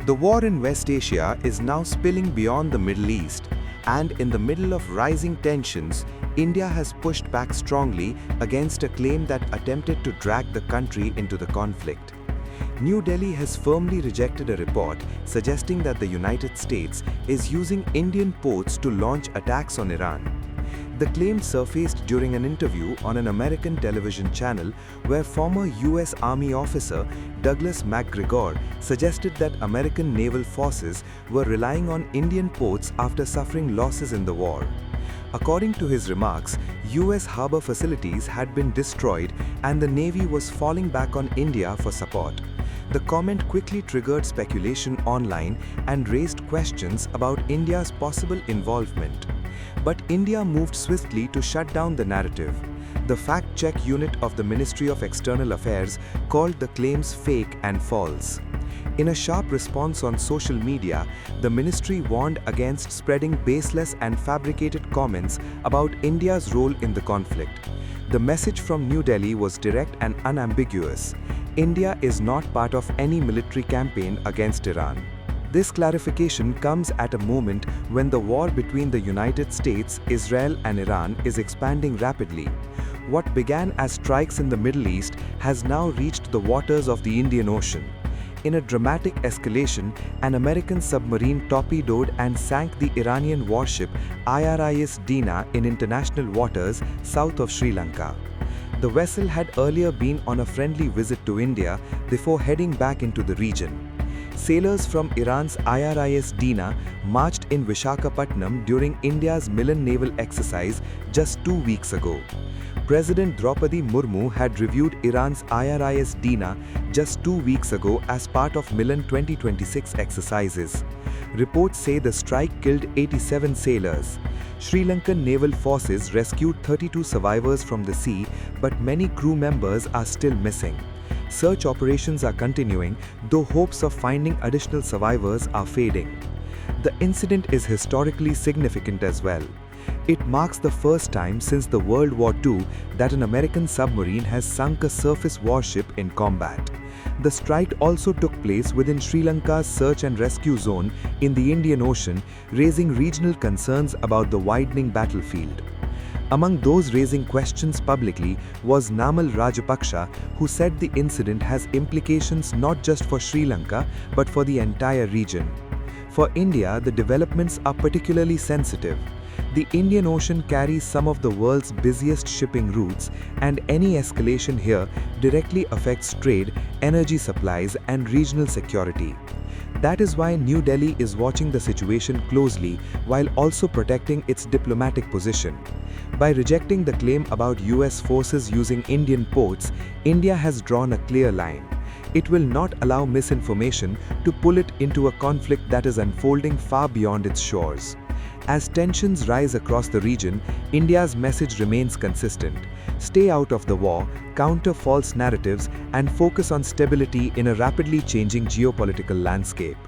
The war in West Asia is now spilling beyond the Middle East, and in the middle of rising tensions, India has pushed back strongly against a claim that attempted to drag the country into the conflict. New Delhi has firmly rejected a report suggesting that the United States is using Indian ports to launch attacks on Iran. The claim surfaced during an interview on an American television channel where former US Army officer Douglas Macgregor suggested that American naval forces were relying on Indian ports after suffering losses in the war. According to his remarks, US harbor facilities had been destroyed and the Navy was falling back on India for support. The comment quickly triggered speculation online and raised questions about India's possible involvement. But India moved swiftly to shut down the narrative. The fact-check unit of the Ministry of External Affairs called the claims fake and false. In a sharp response on social media, the ministry warned against spreading baseless and fabricated comments about India's role in the conflict. The message from New Delhi was direct and unambiguous. India is not part of any military campaign against Iran. This clarification comes at a moment when the war between the United States, Israel and Iran is expanding rapidly. What began as strikes in the Middle East has now reached the waters of the Indian Ocean. In a dramatic escalation, an American submarine torpedoed and sank the Iranian warship IRIS Dena in international waters south of Sri Lanka. The vessel had earlier been on a friendly visit to India before heading back into the region. Sailors from Iran's IRIS Dena marched in Visakhapatnam during India's Milan naval exercise just 2 weeks ago. President Draupadi Murmu had reviewed Iran's IRIS Dena just 2 weeks ago as part of Milan 2026 exercises. Reports say the strike killed 87 sailors. Sri Lankan naval forces rescued 32 survivors from the sea, but many crew members are still missing. Search operations are continuing, though hopes of finding additional survivors are fading. The incident is historically significant as well. It marks the first time since the World War II that an American submarine has sunk a surface warship in combat. The strike also took place within Sri Lanka's search and rescue zone in the Indian Ocean, raising regional concerns about the widening battlefield. Among those raising questions publicly was Namal Rajapaksa, who said the incident has implications not just for Sri Lanka but for the entire region. For India, the developments are particularly sensitive. The Indian Ocean carries some of the world's busiest shipping routes, and any escalation here directly affects trade, energy supplies, and regional security. That is why New Delhi is watching the situation closely while also protecting its diplomatic position. By rejecting the claim about US forces using Indian ports, India has drawn a clear line. It will not allow misinformation to pull it into a conflict that is unfolding far beyond its shores. As tensions rise across the region, India's message remains consistent. Stay out of the war, counter false narratives, and focus on stability in a rapidly changing geopolitical landscape.